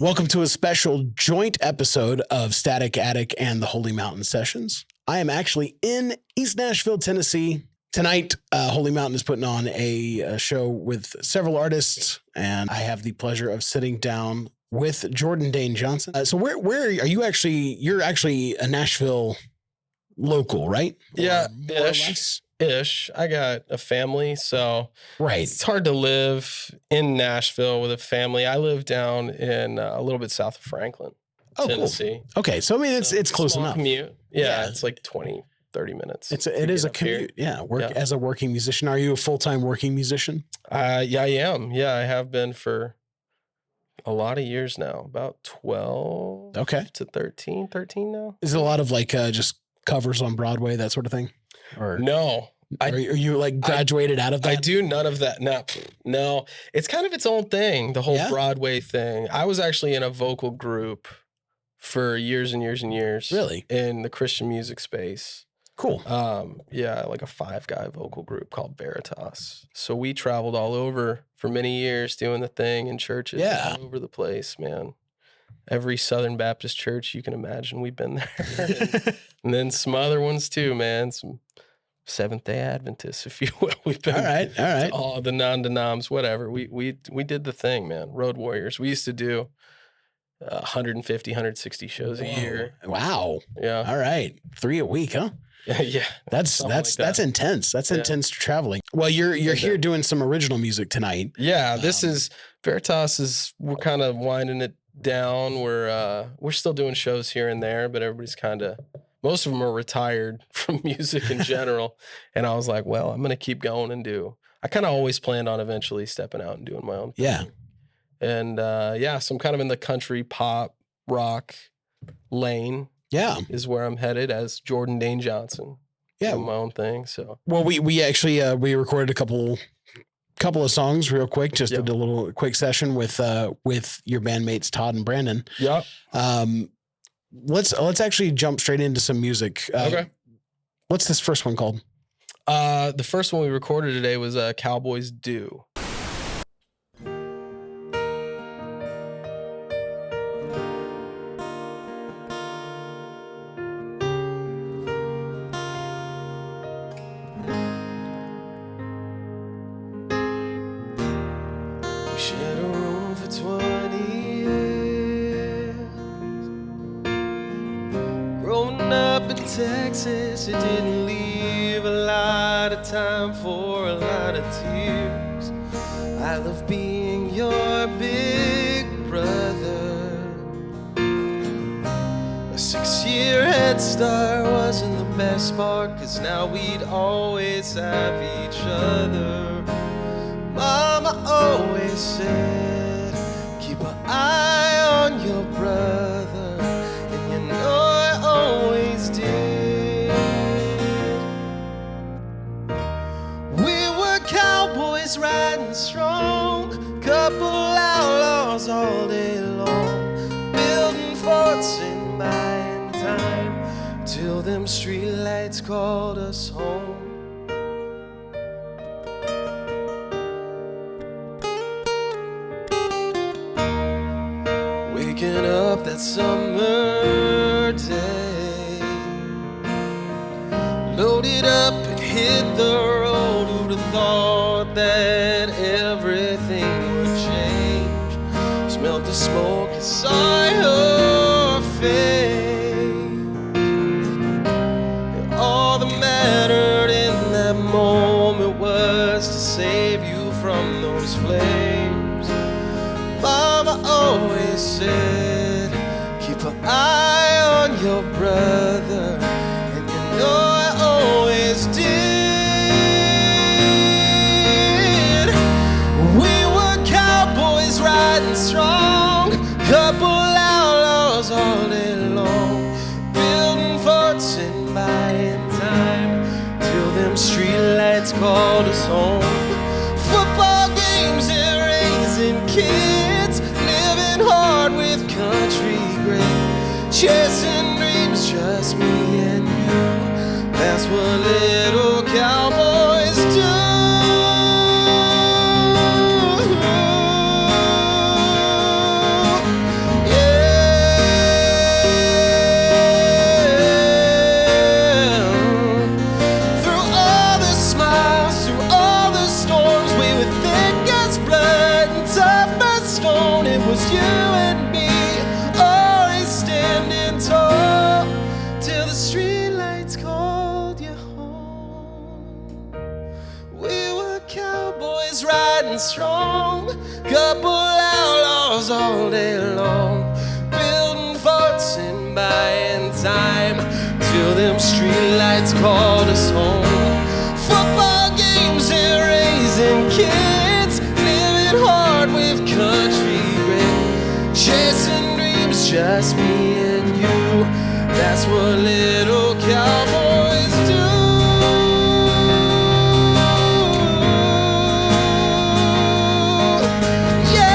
Welcome to a special joint episode of Static Attic and the Holy Mountain Sessions. I am actually in East Nashville, Tennessee. Tonight, Holy Mountain is putting on a show with several artists, and I have the pleasure of sitting down with Jordan Dane Johnson. So where are you actually? You're actually a Nashville local, right? Yeah, ish. I got a family, so it's hard to live in Nashville with a family. I live down in a little bit south of Franklin, Tennessee. Cool. Okay, so I mean it's close enough. Commute. Yeah, it's like 20-30 minutes. It is a commute. Here. Yeah, as a working musician. Are you a full-time working musician? Yeah, I am. Yeah, I have been for a lot of years now. About 12 to 13 now. Is it a lot of like just covers on Broadway, that sort of thing? Or no. Are you like graduated out of that? I do none of that. No, it's kind of its own thing, the whole Broadway thing. I was actually in a vocal group for years and years and years. Really? In the Christian music space. Cool. Yeah, like a 5-guy vocal group called Veritas. So we traveled all over for many years doing the thing in churches all over the place, man. Every Southern Baptist church you can imagine, we've been there. and then some other ones too, man. Some Seventh-day Adventists, if you will. We've been all right. All the non-denoms, whatever. We did the thing, man. Road warriors. We used to do 150, 160 shows a year. Wow. Yeah. All right. 3 a week, huh? Yeah. That's intense. That's intense traveling. Well, you're here doing some original music tonight. Yeah. This is Veritas. We're kind of winding it down. We're still doing shows here and there, but everybody's most of them are retired from music in general. And I was like, well, I'm going to keep going and I kind of always planned on eventually stepping out and doing my own thing. Yeah. And so I'm kind of in the country pop rock lane. Yeah. Is where I'm headed as Jordan Dane Johnson. Yeah. Doing my own thing. So, well, we actually, we recorded a couple of songs real quick, just did a little quick session with your bandmates, Todd and Brandon. Yeah. Let's actually jump straight into some music. Okay. What's this first one called? The first one we recorded today was Cowboys Do. Shared a room for 20 years. Growing up in Texas, it didn't leave a lot of time for a lot of tears. I love being your big brother. A 6-year head start wasn't the best part, 'cause now we'd always have each other. Mama always said, keep an eye on your brother, and you know I always did. We were cowboys riding strong, couple outlaws all day long, building forts and buying time, till them streetlights called us home. Waking up that summer day, loaded up and hit the road. Who'd have thought that everything would change? Smelled the smoke and saw your face. And all that mattered in that moment was to save you from those flames. Mama always said, keep an eye on your brother, and you know I always did. We were cowboys riding strong, couple outlaws all day long, building forts and buying time, till them streetlights called us home. Football games and raising kids, living hard with country grit, chasing dreams, just me and you. That's what little cowboys do. just you and me, always standing tall, till the streetlights called you home. We were cowboys riding strong, couple outlaws all day long, building forts and buying time, till them streetlights called us home. Football games and raising kids, living hard with country grit, chasing dreams, just me and you. That's what little cowboys do. Yeah,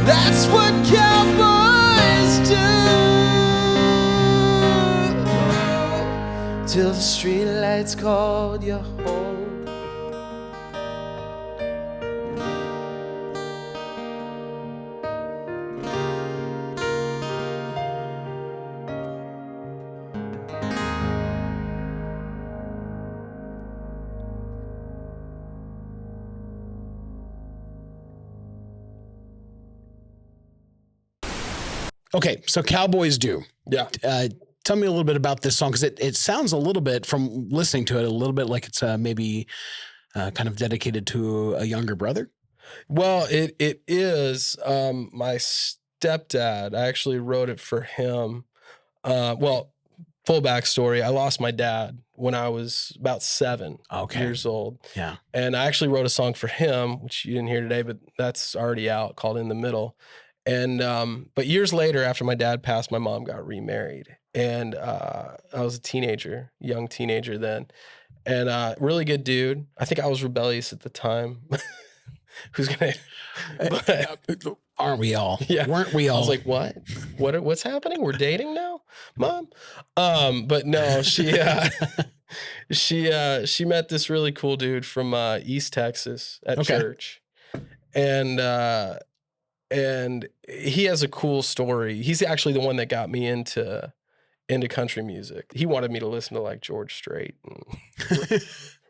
that's what cowboys do. Till the streetlights called you home. Okay, so Cowboys Do. Yeah. Tell me a little bit about this song, because it sounds a little bit, from listening to it, a little bit like it's maybe kind of dedicated to a younger brother. Well, it is. My stepdad, I actually wrote it for him. Well, full backstory, I lost my dad when I was about 7 years old. Yeah. And I actually wrote a song for him, which you didn't hear today, but that's already out, called In the Middle. And but years later, after my dad passed, my mom got remarried. And I was a teenager, young teenager then. And really good dude. I think I was rebellious at the time. Who's gonna? But, aren't we all? Yeah. Weren't we all? I was like, what? What's happening? We're dating now, Mom? But no, she met this really cool dude from East Texas at church, and he has a cool story. He's actually the one that got me into country music. He wanted me to listen to like George Strait and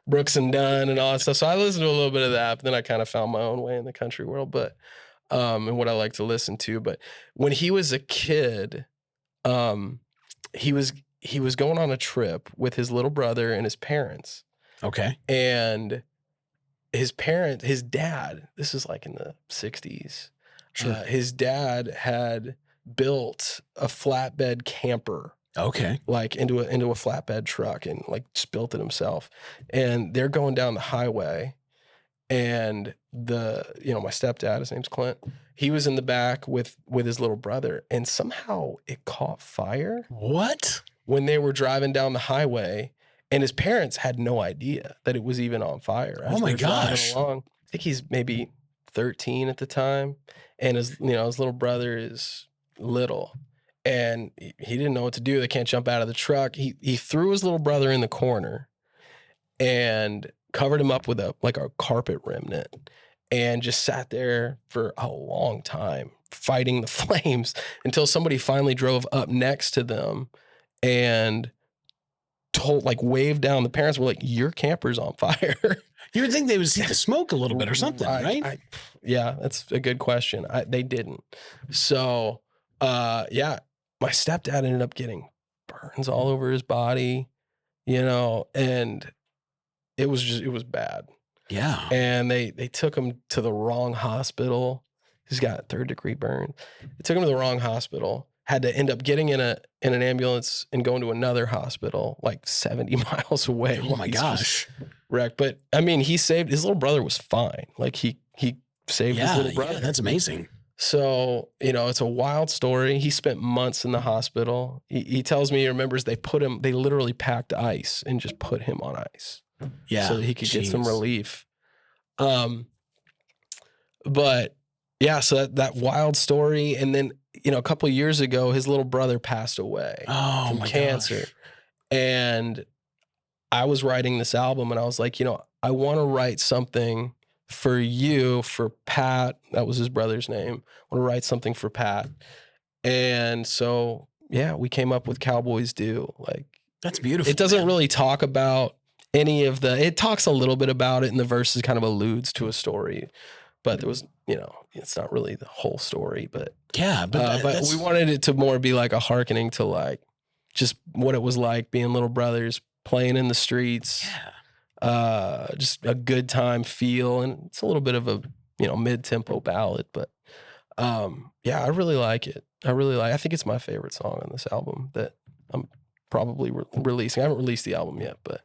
Brooks and Dunn and all that stuff. So I listened to a little bit of that, but then I kind of found my own way in the country world, but and what I like to listen to. But when he was a kid, he was going on a trip with his little brother and his parents. Okay. And his dad, this is like in the 60s. Sure. His dad had built a flatbed camper. Okay. Like into a flatbed truck, and like just built it himself. And they're going down the highway, and my stepdad, his name's Clint, he was in the back with his little brother, and somehow it caught fire. What? When they were driving down the highway, and his parents had no idea that it was even on fire. Oh my gosh. Along. I think he's maybe 13 at the time. And his little brother is little, and he didn't know what to do. They can't jump out of the truck. He threw his little brother in the corner and covered him up with a carpet remnant, and just sat there for a long time fighting the flames until somebody finally drove up next to them and waved down. The parents were like, "Your camper's on fire." You would think they would see the smoke a little bit or something, right? Yeah, that's a good question. They didn't. So, my stepdad ended up getting burns all over his body, and it was bad. Yeah. And they took him to the wrong hospital. He's got 3rd-degree burn. They took him to the wrong hospital. Had to end up getting in an ambulance and going to another hospital like 70 miles away. Oh my gosh. Wrecked. But I mean, his little brother was fine. Like he saved his little brother. Yeah, that's amazing. So, it's a wild story. He spent months in the hospital. He tells me he remembers they literally packed ice and just put him on ice. Yeah. So that he could get some relief. But yeah, so that wild story. And then, a couple of years ago, his little brother passed away from cancer. Gosh. And I was writing this album, and I was like, I want to write something for you, for Pat. That was his brother's name. I want to write something for Pat. And so, yeah, we came up with Cowboys Do. Like, that's beautiful. It doesn't really talk about any of it talks a little bit about it, and the verses kind of alludes to a story, but there was, it's not really the whole story, but yeah, but we wanted it to more be like a hearkening to like just what it was like being little brothers playing in the streets. Yeah. Just a good time feel, and it's a little bit of a mid-tempo ballad, but I really like it. I think it's my favorite song on this album that I'm probably releasing. I haven't released the album yet, but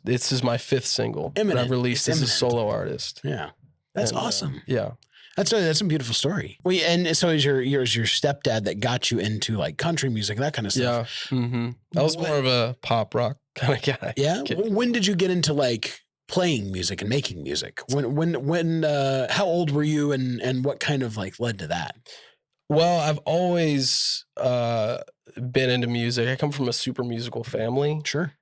this is my 5th single that I've released as a solo artist. Yeah, that's awesome. Yeah, that's a beautiful story. Well, and so is your stepdad that got you into like country music, that kind of stuff. Yeah, I was more of a pop rock kind of guy. Yeah. When did you get into like playing music and making music? When how old were you, and what kind of like led to that? Well, I've always been into music. I come from a super musical family. Sure.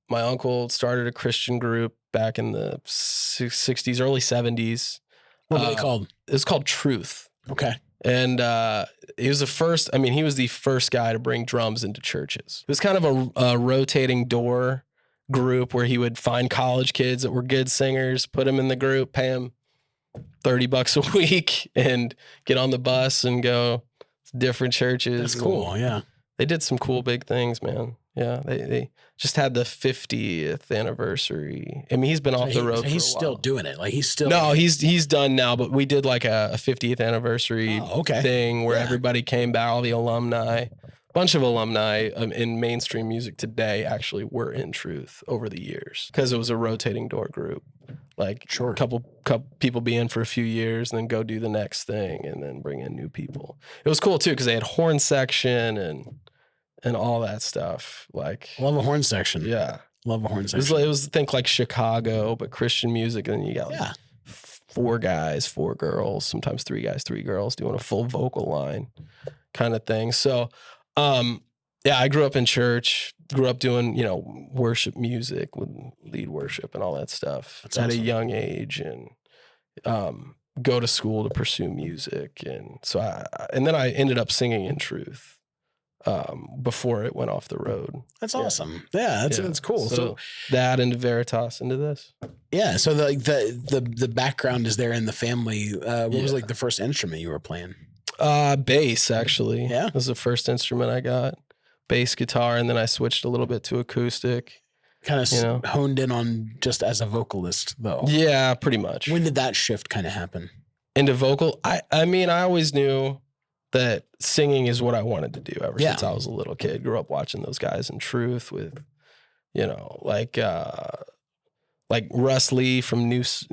My uncle started a Christian group back in the 60s, early 70s. What were they called? It was called Truth. Okay. And he was the first guy to bring drums into churches. It was kind of a rotating door group where he would find college kids that were good singers, put them in the group, pay them $30 a week, and get on the bus and go to different churches. That's cool. Yeah. They did some cool big things, man. Yeah, they just had the 50th anniversary. I mean, he's been off the road for a while. He's still doing it. Like he's still. No, he's done now. But we did like a 50th anniversary thing where everybody came back, all the alumni. Bunch of alumni in mainstream music today actually were in Truth over the years because it was a rotating door group. Like a couple people be in for a few years and then go do the next thing and then bring in new people. It was cool too because they had horn section and all that stuff. Like love a horn section. Yeah. Love a horn section. It was think like Chicago, but Christian music. And then you got like 4 guys, 4 girls, sometimes 3 guys, 3 girls doing a full vocal line kind of thing. So, I grew up in church, grew up doing, worship music with lead worship and all that stuff. That's at a young age, and go to school to pursue music. And so and then I ended up singing in Truth before it went off the road. That's awesome. Yeah, that's cool. So that into Veritas into this. Yeah. So the background is there in the family. What was like the first instrument you were playing? Bass, actually. Yeah. That was the first instrument I got. Bass guitar, and then I switched a little bit to acoustic. Kind of honed in on just as a vocalist, though. Yeah, pretty much. When did that shift kind of happen? Into vocal? I mean, I always knew that singing is what I wanted to do ever since I was a little kid. Grew up watching those guys in Truth with, like Russ Lee from was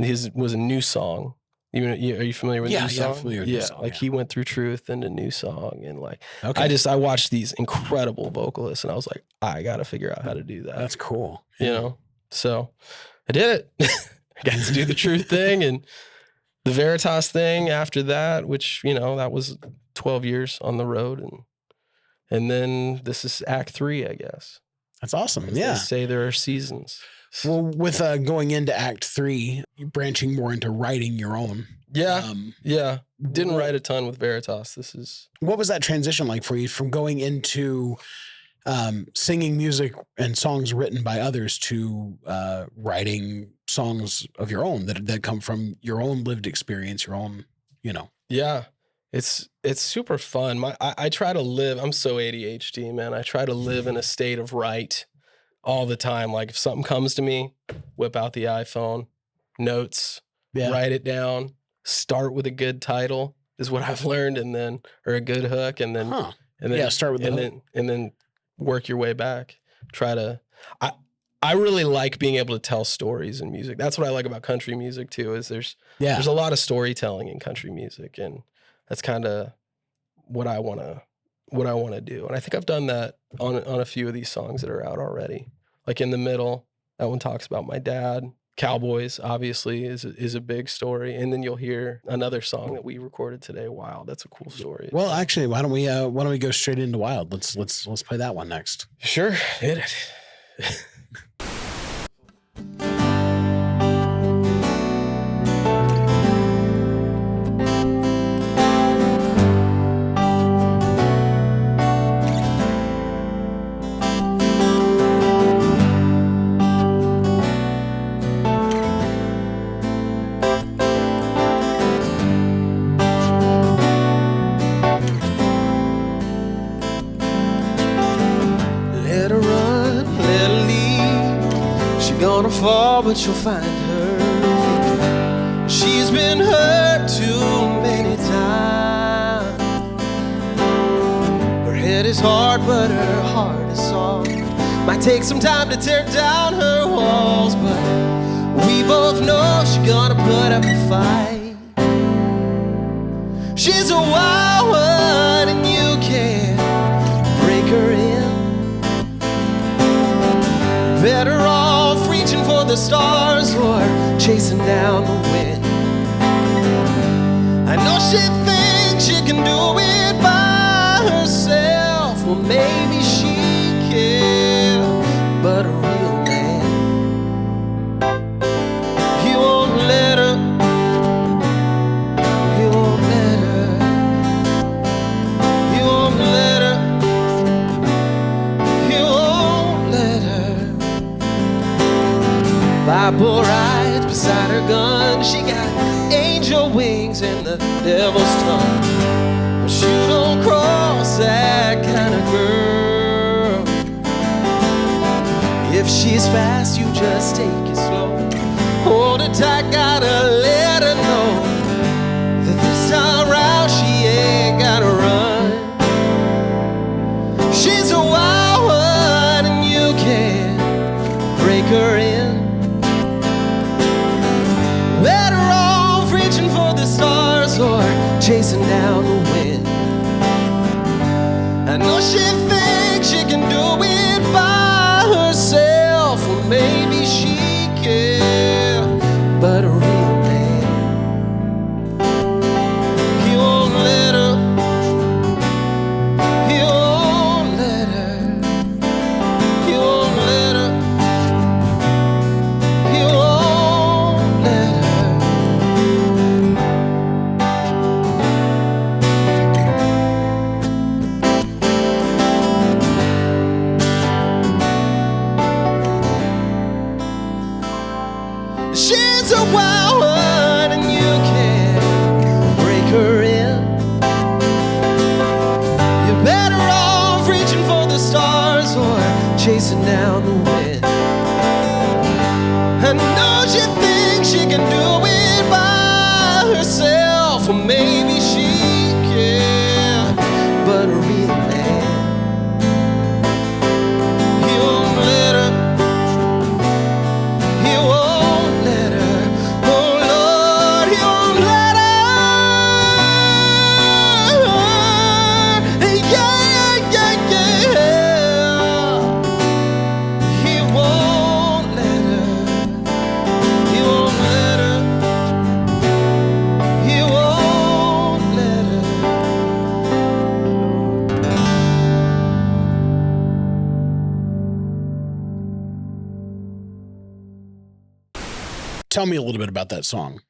a New Song. Are you familiar with New Song? Yeah, familiar with New Song. Like he went through Truth into New Song, and like I watched these incredible vocalists, and I was like, I got to figure out how to do that. That's cool. So I did it. I got to do the Truth thing and the Veritas thing after that, which that was 12 years on the road, and then this is Act 3, I guess. That's awesome. They say there are seasons. Well, with going into Act 3, branching more into writing your own. Yeah. Didn't write a ton with Veritas. What was that transition like for you from going into singing music and songs written by others to writing songs of your own that come from your own lived experience, your own, Yeah. It's super fun. I try to live, I'm so ADHD, man. I try to live in a state of right all the time. Like if something comes to me, whip out the iPhone, notes, write it down, start with a good title is what I've learned, or a good hook, and then start with the hook. And then work your way back. I really like being able to tell stories in music. That's what I like about country music too, is there's a lot of storytelling in country music, and that's kind of what I want to do. And I think I've done that on a few of these songs that are out already. Like In the Middle, that one talks about my dad. Cowboys, obviously, is a big story. And then you'll hear another song that we recorded today, Wild. That's a cool story. Well, actually, why don't we go straight into Wild? Let's play that one next. Sure, hit it. but you'll find her. She's been hurt too many times. Her head is hard, but her heart is soft. Might take some time to tear down her walls, but we both know she's gonna put up a fight. She's a wild one and you can't break her in. Better off reaching for the stars or chasing down the wind. I know she thinks she can do it by herself. Well, maybe she can, but a real man, he won't let her. He won't let her. He won't let her. He won't let her. Bible rides beside her gun. She got angel wings and the devil's tongue. But you don't cross that kind of girl. If she's fast, you just take it slow. Hold her tight, gotta let her know that this time round she ain't gotta run. She's a wild one and you can't break her in. Better off reaching for the stars or chasing down the wind. I know she thinks she can do it by herself, or maybe she can, but a real man, he won't let her. He won't let her. He won't let her. He won't let her. She's a wild one and you can't break her in. You're better off reaching for the stars or chasing down the wind. I know she thinks she can do it by herself, or maybe she can, but a real man, he won't let her. He won't let her. Oh Lord, he won't let her. Yeah, yeah, yeah. He won't let her. He won't let her. He won't let her. Tell me a little bit about that song.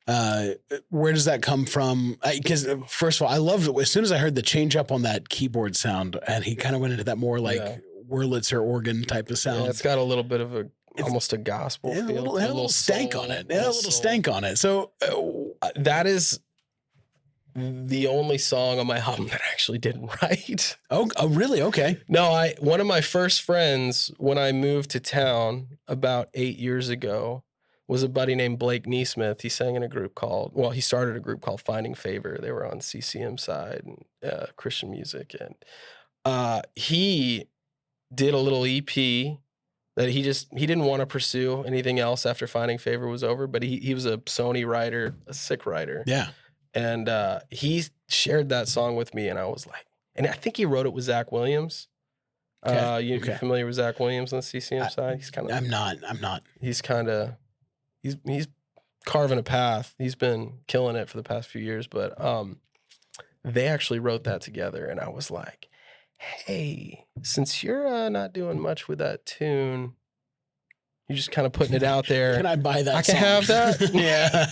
Where does that come from? Because first of all, I loved it. As soon as I heard the change up on that keyboard sound, and he kind of went into that more like Wurlitzer organ type of sound. Yeah, it's got a little bit of almost a gospel It had feel. a little stank on it. It had a little stank on it. So that is the only song on my album that I actually didn't write. oh, really? Okay. No, one of my first friends when I moved to town about 8 years ago was a buddy named Blake Neesmith. He sang in a group he started a group called Finding Favor. They were on CCM side and Christian music. And he did a little EP that he didn't want to pursue anything else after Finding Favor was over, but he was a Sony writer, a sick writer. Yeah. And he shared that song with me, and I was like, and I think he wrote it with Zach Williams. Okay. You familiar with Zach Williams on the CCM side? He's kind of. I'm not. He's kind of. He's carving a path. He's been killing it for the past few years, but they actually wrote that together, and I was like, hey, since you're not doing much with that tune, you're just kind of putting it out there. Can I buy that? I can have that. Yeah.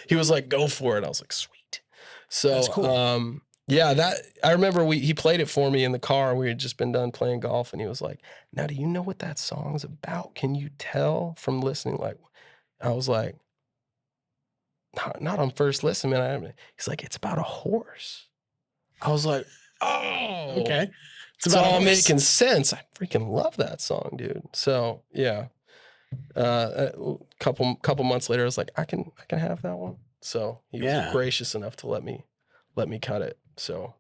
He was like, go for it. I was like, sweet. So, That's cool. Yeah, I remember he played it for me in the car. We had just been done playing golf, and he was like, now, do you know what that song's about? Can you tell from listening? Like, I was like, not on first listen, man. He's like, it's about a horse. I was like, oh, Okay. It's all making sense. I freaking love that song, dude. So, yeah. A couple months later, I was like, I can have that one. So he was gracious enough to let me cut it. So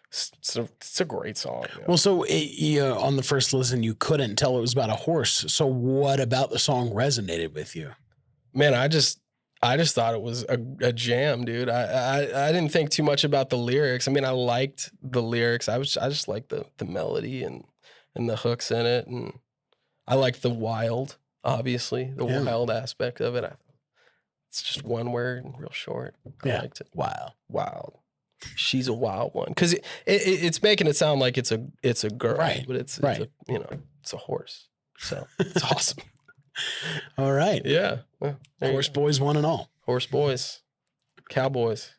it's a great song. You know? Well, so on the first listen, you couldn't tell it was about a horse. So what about the song resonated with you? Man, I just thought it was a jam, dude. I didn't think too much about the lyrics. I mean, I liked the lyrics. I just liked the melody and the hooks in it, and I liked the wild, obviously, the wild aspect of it. It's just one word and real short. I liked it. Wild. She's a wild one, because it's making it sound like it's a girl, right? But it's a, it's a horse, so it's awesome. All right, yeah. Well, horse boys, one and all. Horse boys, cowboys.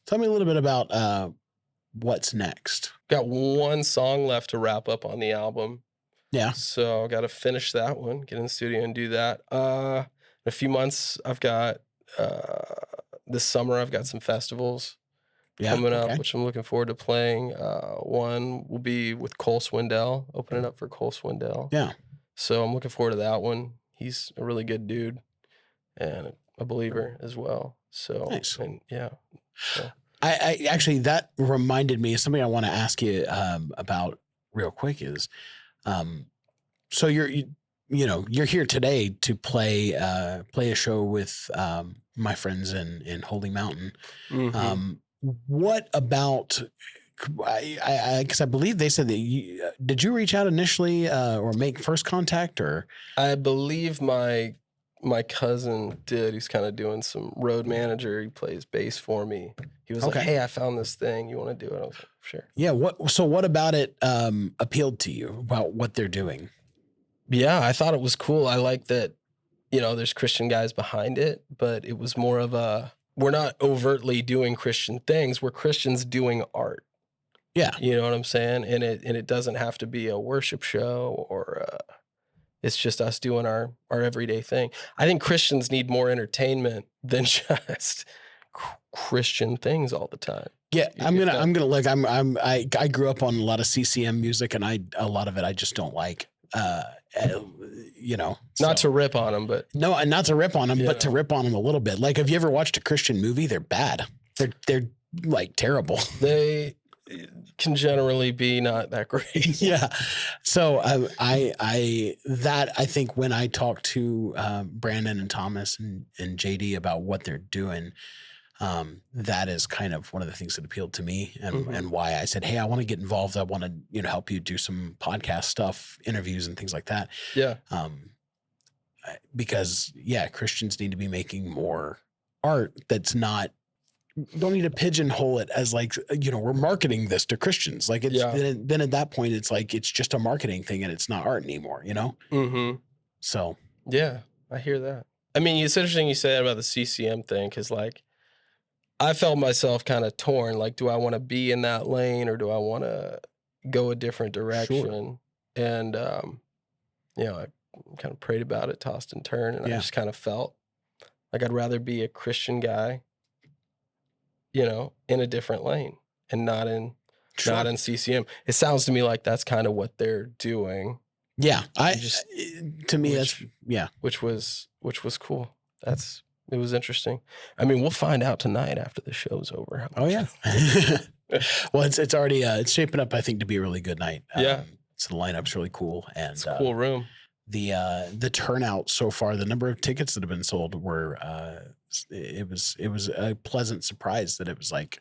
Tell me a little bit about what's next. Got one song left to wrap up on the album. Yeah. So I got to finish that one, get in the studio and do that. In a few months, I've got. This summer, I've got some festivals coming up, which I'm looking forward to playing. One will be with Cole Swindell, opening up for Cole Swindell. Yeah. So I'm looking forward to that one. He's a really good dude and a believer as well. So, nice. And So. I actually, that reminded me of something I want to ask you about real quick is, so you're here today to play a show with my friends in Holy Mountain. Mm-hmm. What about? Because I believe they said that did you reach out initially or make first contact, or? I believe my cousin did. He's kind of doing some road manager. He plays bass for me. He was like, "Hey, I found this thing. You want to do it?" I was like, "Sure." Yeah. What about it appealed to you about what they're doing? Yeah, I thought it was cool. I like that, there's Christian guys behind it, but it was more of we're not overtly doing Christian things. We're Christians doing art. Yeah. You know what I'm saying? And it doesn't have to be a worship show or it's just us doing our everyday thing. I think Christians need more entertainment than just Christian things all the time. Yeah, I'm gonna look. I grew up on a lot of CCM music, and a lot of it I just don't like. Not to rip on them, but no, not to rip on them, but to rip on them a little bit. Like, have you ever watched a Christian movie? They're bad. They're like terrible. They can generally be not that great. Yeah. So I think when I talk to Brandon and Thomas and JD about what they're doing, that is kind of one of the things that appealed to me and why I said, hey, I want to get involved. I want to, help you do some podcast stuff, interviews and things like that. Yeah. Because Christians need to be making more art that's not, don't need to pigeonhole it as like, we're marketing this to Christians. Like then at that point, it's like, it's just a marketing thing and it's not art anymore, Mm-hmm. So. Yeah, I hear that. I mean, it's interesting you say that about the CCM thing. 'Cause like, I felt myself kind of torn. Like, do I want to be in that lane or do I want to go a different direction? Sure. And, I kind of prayed about it, tossed and turned. And I just kind of felt like I'd rather be a Christian guy, in a different lane and not in CCM. It sounds to me like that's kind of what they're doing. Yeah. Which was cool. It was interesting. I mean, we'll find out tonight after the show's over. Oh yeah. Well, it's already it's shaping up, I think, to be a really good night. So the lineup's really cool, and it's a cool room. The turnout so far, the number of tickets that have been sold were it was a pleasant surprise that it was like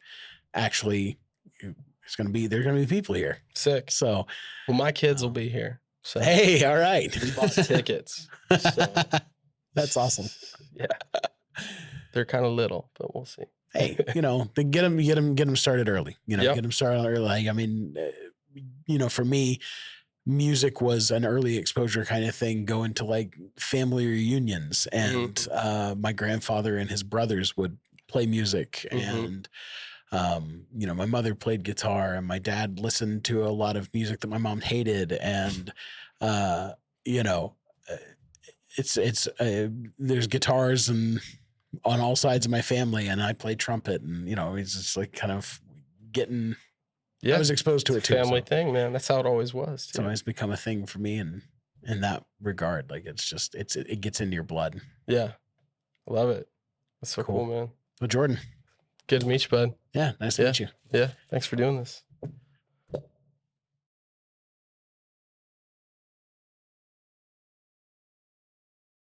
actually there's gonna be people here. Sick. So, well, my kids will be here. So hey, all right. We bought tickets. So. That's awesome. Yeah. They're kind of little, but we'll see. Hey, get them started early. Get them started early. Like, I mean, for me, music was an early exposure kind of thing, going to like family reunions, and my grandfather and his brothers would play music, and my mother played guitar, and my dad listened to a lot of music that my mom hated, and it's there's guitars and on all sides of my family, and I played trumpet, and it's just like kind of getting. Yeah, I was exposed to it too. Family thing, man. That's how it always was. It's always become a thing for me, and in that regard. Like it gets into your blood. Yeah. Love it. That's so Cool. cool, man. Well, Jordan. Good to meet you, bud. Yeah. Nice to meet you. Yeah. Thanks for doing this.